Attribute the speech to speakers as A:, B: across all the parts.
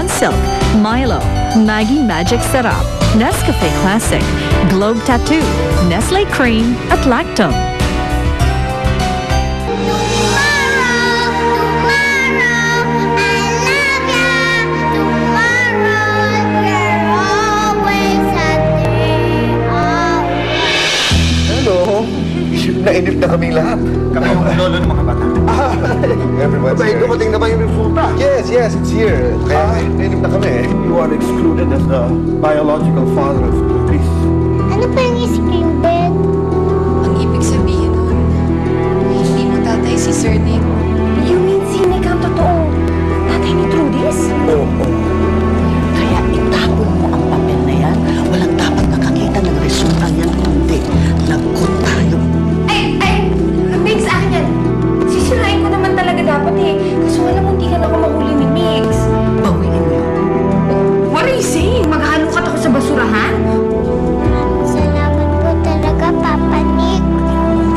A: Sunsilk, Milo, Maggie Magic Sarap, Nescafe Classic, Globe Tattoo, Nestle Cream at Lactome.
B: Nainip na kaming lahat.
C: Kami yung lolo ng mga bata.
B: Everyone's here. Dumating na ba yung resulta? Yes, it's here. Kaya nainip na kami.
C: You are excluded as the biological father of Chris.
D: Ano pa yung screen bed?
E: Ang ibig sabihin nun, hindi mo tatay si Sir Nick.
F: You mean si Nick ang totoo? Tatay ni Trudis?
B: Oo.
G: Kaya itapon mo ang papel na yan. Walang dapat nakakita ng resulta niyan. Hindi. Lagot tayo.
F: Migs, akin yan. Sisirain ko naman talaga dapat eh. Kaso alam mo, hindi ka na ako mahuli ni Migs.
G: Bawiin mo.
F: What are you saying? Maghahalukat ako sa basurahan?
D: Salamat po talaga, Papa Nick.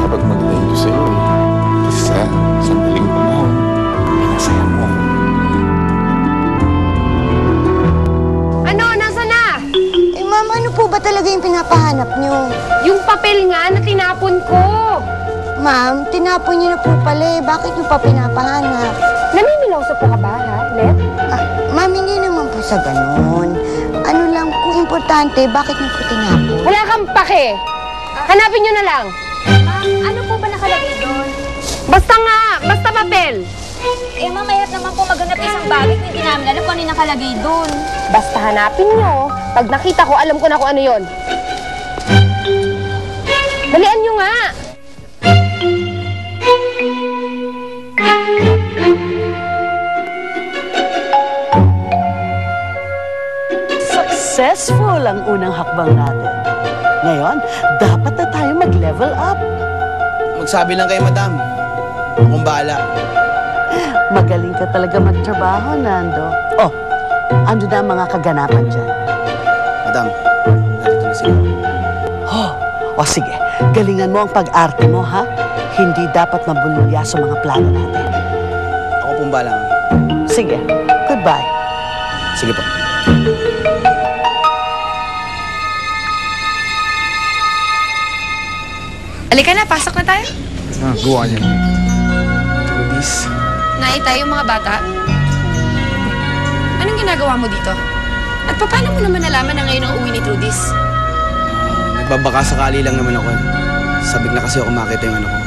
B: Dapat mag-thank you sa'yo eh. Kasi sa sandaling panahon, pinasaya mo ako.
F: Ano? Nasaan na?
H: Eh, Ma'am, ano po ba talaga yung pinapahanap niyo?
F: Yung papel nga na tinapon ko.
H: Ma'am, tinapon niyo na po pala eh. Bakit niyo pa pinapahanap?
F: Namimiloso po ka ba, ha, Let?
H: Ma'am, hindi naman po sa ganun. Ano lang, kung importante, bakit niyo po tinapon?
F: Wala kang pake. Hanapin nyo na lang.
I: Ma'am, ano po ba nakalagay doon?
F: Basta papel.
I: Eh, ma'am, mahirap naman po maghanap isang bagay kung hindi namin alam kung ano yung nakalagay doon.
F: Basta hanapin nyo. Pag nakita ko, alam ko na kung ano yon. Dalian nyo nga.
G: Successful ang unang hakbang natin. Ngayon, dapat na tayo mag-level up.
J: Magsabi lang kay madam. Akong bahala.
G: Magaling ka talaga magtrabaho, Nando. Oh, ano na ang mga kaganapan dyan?
J: Madam, narito na sila.
G: O sige, galingan mo ang pag-arte mo, ha? Hindi dapat mabululya sa mga plano natin.
J: Ako pong bahala.
G: Sige, goodbye.
J: Sige po.
E: Halika na, pasok na tayo.
B: Gawa niya.
J: Trudis.
E: Naitay yung mga bata. Anong ginagawa mo dito? At paano mo naman nalaman na ngayon ang uwi ni Trudis?
J: Nagbabaka sakali lang naman ako. Sabik na kasi ako makita yung ano ko.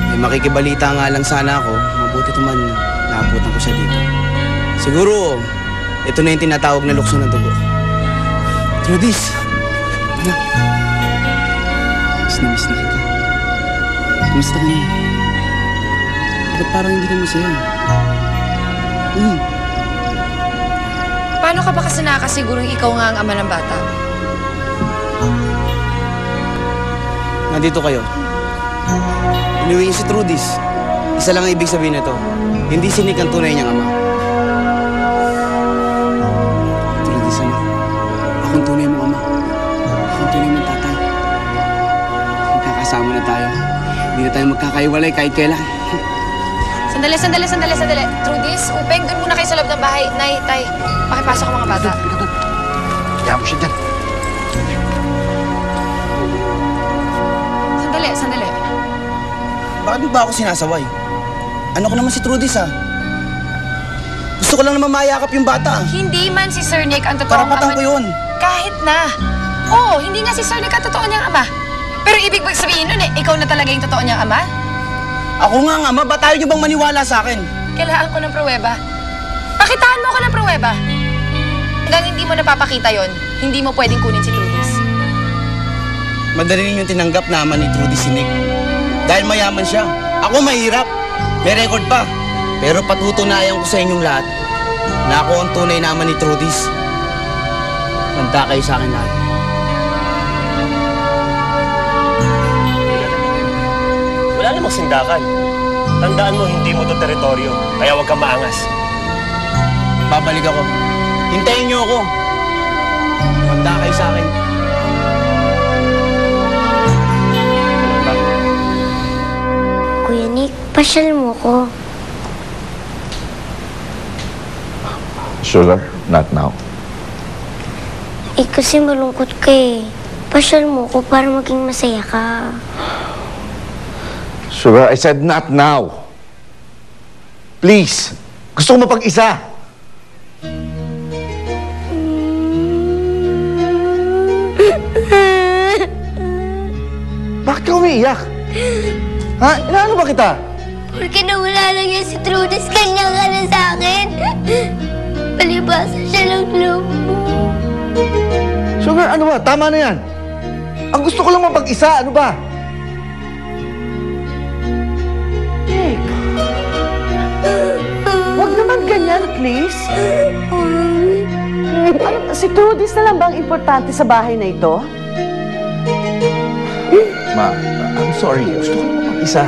J: May makikibalita nga lang sana ako. Mabuti naman naabutan ko siya dito. Siguro, ito na yung tinatawag na lukso ng dugo. Trudis! Anak. Miss na kita. Kumusta ka niya? Ba't parang hindi ka masaya?
E: Paano ka ba kasi nakakasigurong ikaw nga ang ama ng bata?
J: Nandito kayo. Inuwi niyo si Trudis. Isa lang ang ibig sabihin nito. Hindi si Nick ang tunay niyang ama. Trudis, anak. Akong tunay mong ama. Akong tunay mong tatay. Magkakasama na tayo. Hindi na tayo magkakaiwalay kahit kailan.
E: Sandali. Trudis, Upeng, doon muna kayo sa loob ng bahay. Nay, tay, pakipasok ang mga bata.
B: Kaya mo siya dyan.
E: Sandali.
J: Bakit mo ba ako sinasaway? Ano ko naman si Trudis, ha? Gusto ko lang naman mayakap yung bata.
E: Hindi man si Sir Nick ang totoong ama.
J: Karapatan ko yun.
E: Kahit na. Oo, hindi nga si Sir Nick ang totoo niyang ama. Pero ibig bang sabihin nun ikaw na talaga yung totoo niyang ama?
J: Ako nga ang ama, ba't ayaw niyo bang maniwala sa akin?
E: Kailangan ko ng pruweba. Pakitaan mo ko ng pruweba. Hanggang hindi mo napapakita yon, hindi mo pwedeng kunin si Trudis.
J: Madali ninyong tinanggap na ama ni Trudis si Nick. Dahil mayaman siya. Ako mahirap. May record pa. Pero patutunayan ko sa inyong lahat na ako ang tunay na ama ni Trudis. Handa kayo sa akin lahat.
C: Wala namang sindakan. Tandaan mo, hindi mo to teritoryo. Kaya huwag kang maangas.
J: Babalik ako. Hintayin niyo ako. Handa kayo sa akin.
D: Kuya Nick, pasyal mo ko.
B: Sugar, not now.
D: Eh, kasi malungkot ka eh. Pasyal mo ko para maging masaya ka.
B: Sugar, I said not now. Please. Gusto ko mapag-isa. Bakit ka umiiyak? Ha? Inaano ba kita?
D: Porque nawala lang yan si Trudis, kanya ka na sa akin. Palibasa siya ng loob mo.
B: Sugar, ano ba? Tama na yan. Ang gusto ko lang mapag-isa. Ano ba?
G: Nick, huwag naman ganyan, please. Ano, si Trudis na lang bang importante sa bahay na ito?
B: Ma, I'm sorry. Gusto ko lang mapag-isa.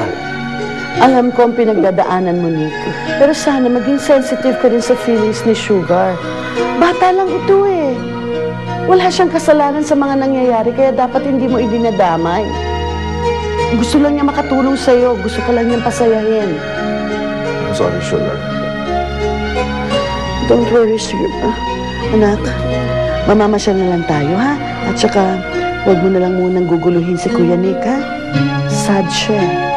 G: Alam ko ang pinagdadaanan mo, Nick. Pero sana maging sensitive ka rin sa feelings ni Sugar. Bata lang ito eh. Wala siyang kasalanan sa mga nangyayari, kaya dapat hindi mo idinadamay. Gusto lang niya makatulong sa'yo. Gusto ka lang niyang pasayahin.
B: I'm sorry, Sugar.
G: Don't worry, Sugar. Anak, mamamasyal na lang tayo, ha? At saka, huwag mo na lang munang guguluhin si Kuya Nick, ha? Sad siya.